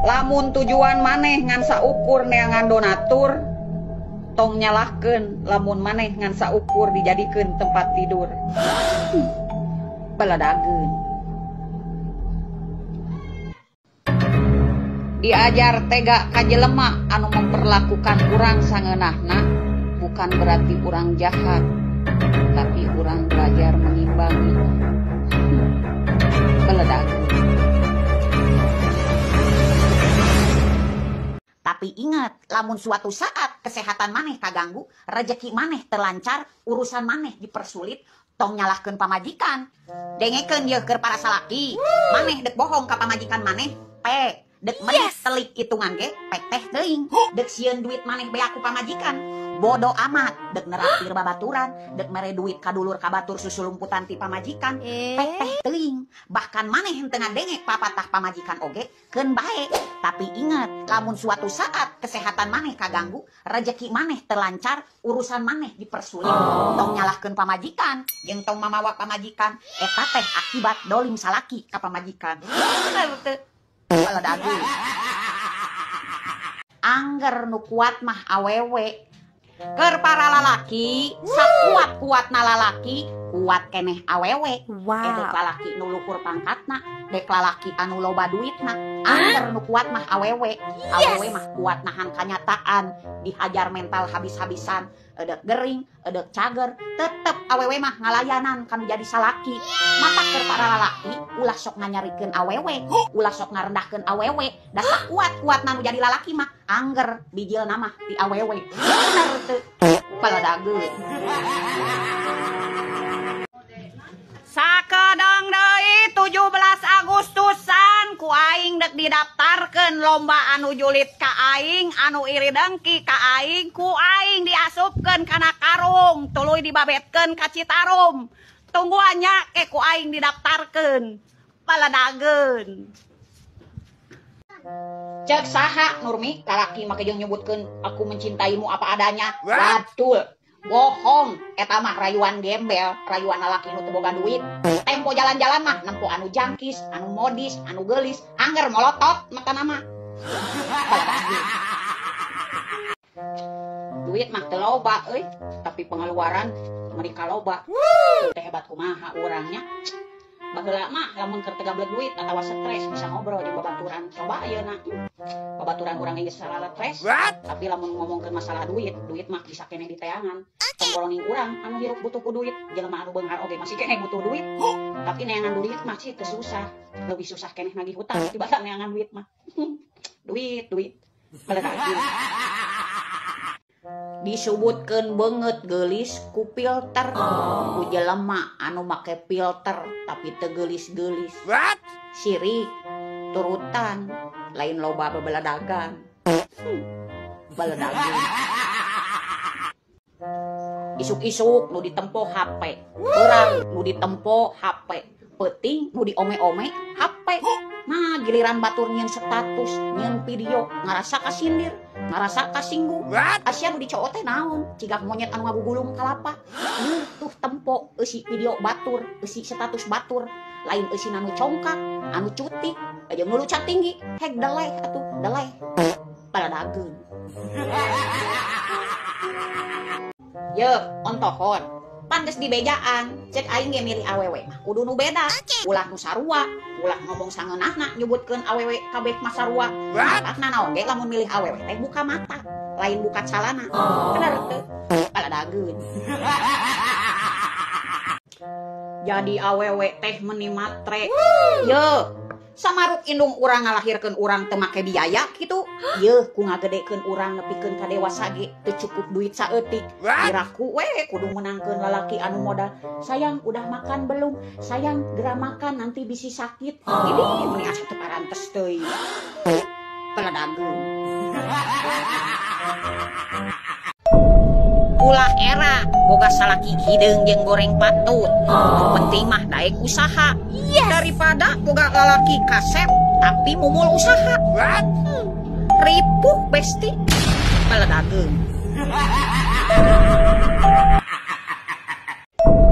Lamun tujuan maneh ngan saukur neangan donatur, tong nyalahkeun lamun maneh ngan saukur dijadikeun tempat tidur. Baladageun. Diajar tega ka jelema anu memperlakukan urang sangeunahna bukan berarti urang jahat, tapi urang belajar mengimbangi. Baladageun. Tapi ingat, lamun suatu saat kesehatan maneh kaganggu, rezeki maneh terlancar, urusan maneh dipersulit, tong nyalahkeun pamajikan. Dengekeun ieu keur para salaki, maneh dek bohong ka pamajikan maneh, dek menit telik hitungan ge, teh teuing. Dek sieun duit maneh bea ku pamajikan, bodoh amat. Dek neraktir babaturan, dek mere duit kadulur ka batur susulumputan ti pamajikan, teh teuing. Bahkan maneh henteu ngadengek papatah pamajikan oge, keun bae. Tapi ingat, lamun suatu saat kesehatan maneh kaganggu, rezeki maneh terlancar, urusan maneh dipersulit, tong nyalahkeun pamajikan, jeung tong mamawa pamajikan, eta teh akibat dolim salaki ka pamajikan. Bener teu? Baladageun. Angger nu kuat mah awewe. Keur para lalaki, sakuat-kuatna lalaki, kuat keneh awewe. Dek lalaki nu luhur pangkatna, dek lalaki anu loba duitna. Angger nu kuat mah awewe. Awewe mah kuat nahan kanyataan, dihajar mental habis-habisan, edek gering, edek cager, tetep awewe mah ngalayanan kanu jadi salaki. Mata keur para lalaki, ulah sok nganyarikeun awewe, ulah sok ngarendahkeun awewe. Da sakuat-kuatna nu jadi lalaki mah angger bijilna mah ti awewe. Bener teu? Baladageun. Sakedeng deui 17 Agustusan ku aing dek didaftarkeun lomba anu julit ka aing, anu iri dengki ka aing, ku aing diasupkeun kana karung, tuluy dibabetkeun ka Citarum. Tungguannya ke ku aing didaftarkeun. Baladageun. Cek saha Nurmi, lalaki make jeung nyebutkeun aku mencintaimu apa adanya. Batul. Bohong, eta mah rayuan gembel, rayuan lalaki nu teu boga duit. Tempo jalan-jalan mah nempo anu jangkis, anu modis, anu geulis, angger molotot matana mah. Duit mah teu loba euy, tapi pengeluaran meri kaloba. Teu hebat kumaha urangnya. Baheula mah lamun keur teu gablek duit atawa stres bisa ngobrol jeung babaturan. Coba ayeuna. Babaturan urang geus salah stres, tapi lamun ngomongkeun masalah duit mah bisa keneh diteangan. Tongkolongin urang anu hirup butuh ku duit, jelema anu beunghar oge masih keneh butuh duit. Tapi neangan duit mah sih teu susah. Leuwih susah keneh nagih hutang tibatan neangan duit mah. Duit. Baladageun. Disebutkeun beungeut geulis ku filter. Ku jelema anu make filter tapi teu geulis-geulis. Sirik, turutan, lain loba babeladagan. Baladageun. Isuk-isuk nu ditempo HP, urang nu ditempo HP, peuting nu diome-ome HP. Nah, giliran batur nyieun status, nyieun video, ngarasa kasindir, ngarasa kasinggung. Asia nu dicoo teh naon? Cigak monyet anu ngagugulung kalapa. Tuh tempo eusi video batur, eusi status batur, lain eusi anu congkak, anu cuti, aja nu lucak tinggi, hek deleh atuh, deleh. Baladageun. Ye, ontohon. Pan geus dibejaan, cek aing ge milih awewe mah kudu nu beda. Ulah nu sarua, ulah ngomong sangeunahna nyebutkeun awewe kabeh mah sarua. Matakna naon ge lamun milih awewe teh buka mata, lain buka calana. Bener teu? Baladageun. Jadi awewe teh meuni matre. Ye, samaruk indung urang ngalahirkeun urang teu make biaya kitu. Yeuh ku ngagedekeun urang nepikeun ka dewasa ge teu cukup duit saeutik. Diraku we kudu menangkeun lalaki anu modal. Sayang udah makan belum? Sayang gera makan nanti bisi sakit. Ini meni asa teu parantes teuing. Baladageun. Ulah era boga salaki hideung jeung goreng patut. Penting mah daek usaha. Daripada boga lalaki kasep tapi mumul usaha. Ripuh besti. Baladageun.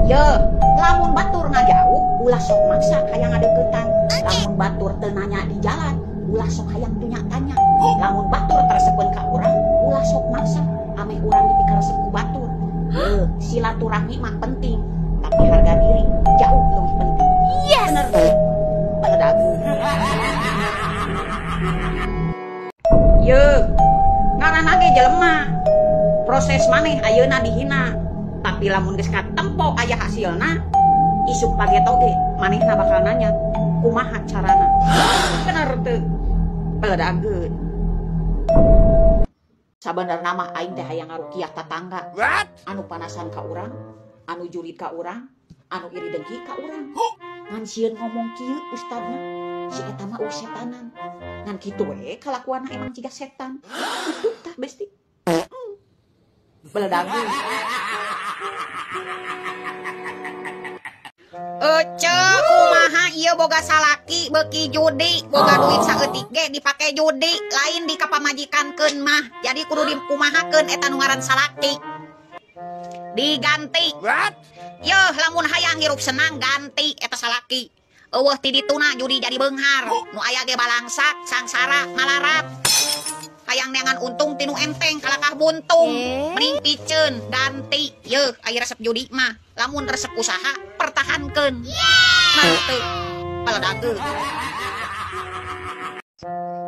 Ye, lamun batur ngajauh ulah sok maksa kaya ngadeuketan. Lamun batur teu nanya di jalan, ulah sok hayang dunya tanya. Lamun batur teresepeun ka urang, ulah sok maksa ame urang dipikaresep ku batur. Silaturahmi mah penting, tapi harga diri jauh lebih penting. Yes. Bener tuh. Baledagu. Ye, ngaranna ge jelema. Proses maneh ayeuna dihina, tapi lamun geus katempo aya hasilna, isuk page toge manehna bakal nanya, kumaha carana. Bener teu. Baledageun. Sabenerna mah aing teh hayang ngarukiah tatangga. Anu panasan ka urang, anu julid ka urang, anu iri dengki ka urang. Ngan sieun ngomong kieu ustadna, si eta mah setanan. Ngan kitu we kalakuanna emang jiga setan. Itu tah besti. Baledageun. Kumaha ieu boga salaki beuki judi, boga duit saeutik ge dipake judi, lain di kapamajikankeun mah. Jadi kudu dikumahakeun eta nu ngaran salaki. Diganti. Yeuh, lamun hayang hirup senang ganti eta salaki. Eueuh ti dituna judi jadi beunghar. Nu aya ge balangsak, sangsara, malarat. Hayang neangan untung tinu enteng kalakah buntung. Mending piceun ganti. Yeuh, aya resep judi mah. Lamun resep usaha pertahankeun. Nah teu baledageun.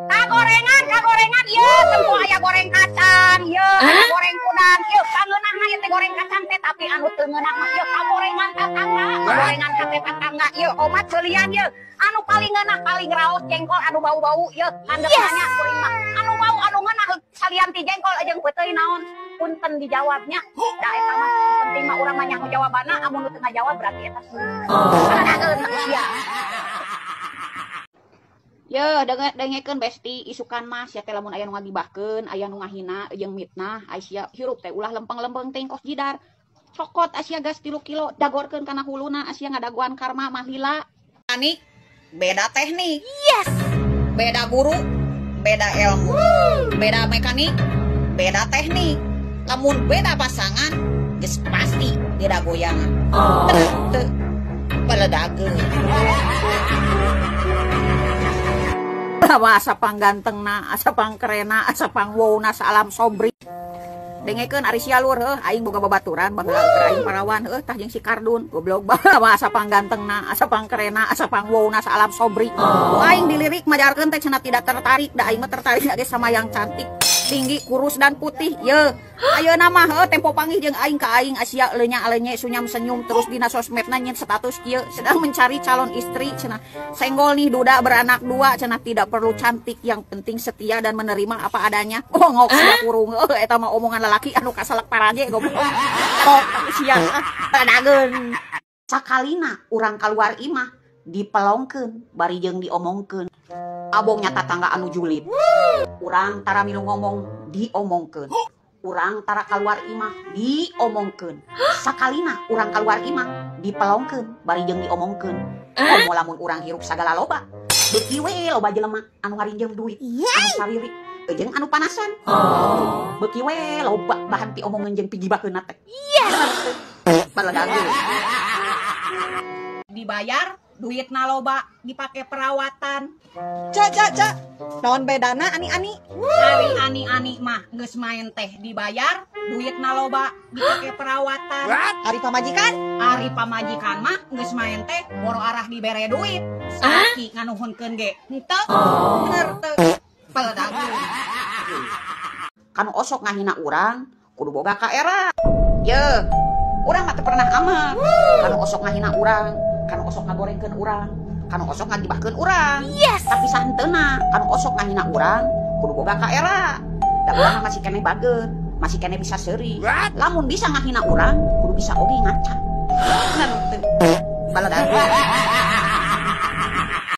Kagorengan yeuh, tempo aya goreng kacang, yeuh, goreng kudang, yeuh, kangeunahna ieu teh goreng kacang teh tapi anu teu ngeunah mah yeuh kagorengan tatangga, kagorengan hate tatangga yeuh, omat seulian yeuh. Anu paling ngeunah paling raos jengkol anu bau-bau yeuh, handap nanya kuring mah. Anu bau anu ngeunah salian ti jengkol jeung peuteui naon? Punten dijawabnya. Da eta mah penting mah urang mah nya jawabanna, amun nu teu ngajawab berarti eta salah. Baledageun manusia. Yeuh, dengekeun besti isukan mah sia teh lamun aya nu ngagibahkeun, aya nu ngahina jeung mitnah, aya hirup teh ulah lempeng-lempeng teh kos jidar. Cokot aya gas 3 kilo dagorkeun kana huluna aya ngadaguan karma mah lila. Ani beda teknik. Yes. Beda guru, beda ilmu, beda mekanik, beda teknik. Lamun beda pasangan, geus pasti beda goyangan. Teu baledageun. Lama asapang gantengna, asapang kerena, asapang wowna salam sobri. Dengekeun ari sialur aing boga babaturan baheula keur aing parawan tah jeung si Kardun goblok banget. Lama asapang gantengna, asapang kerena, asapang wowna salam sobri. Aing dilirik majarkeun teh cenah tidak tertarik, da aing mah tertarik ge sama yang cantik, tinggi, kurus dan putih. Yeuh, ayeuna mah tempo panggih jeung aing ka aing Asia leunya-leunye sunyam senyum terus dina sosmedna nyin status kieu sedang mencari calon istri cenah. Senggol nih duda beranak 2 cenah, tidak perlu cantik, yang penting setia dan menerima apa adanya. Ngok sia kurung eta mah omongan lalaki anu kasalak parage goblok. Tok sia baledageun. Sakalina urang kaluar imah dipelongkeun bari jeung diomongkeun. Abongnya tatangga anu julid. Urang tara milu ngomong diomongkeun. Urang tara kaluar imah diomongkeun. Sakalina urang kaluar imah dipelongkeun bari jeung diomongkeun. Komo lamun urang hirup sagala loba. Beuki we loba jelema anu ngarinjem duit, anu saririk, jeung anu panasan. Beuki we loba bahan ti omongeun jeung pigibaheunna teh. Baledageun. Dibayar duitna loba dipake perawatan. Ca, naon bedana ani-ani? Ari ani-ani mah geus main teh dibayar duitna loba dipake perawatan. Ari pamajikan? Ari pamajikan mah geus main teh boro arah dibere duit. Salaki nganuhunkeun ge. Henteu. Bener teu. Baledageun. Kanu osok ngahina urang kudu boga kaera. Yeuh, urang mah teu pernah aman. Kanu osok ngahina urang, kanu osok ngagorengkeun urang, kanu osok ngagibahkeun urang. Yes. Tapi sahenteuna kanu osok ngahina urang kudu boga kaera. Da urang masih keneh bageut, masih keneh bisa seuri. Lamun bisa ngahina urang kudu bisa oge ngaca. Bener teu. Baledageun.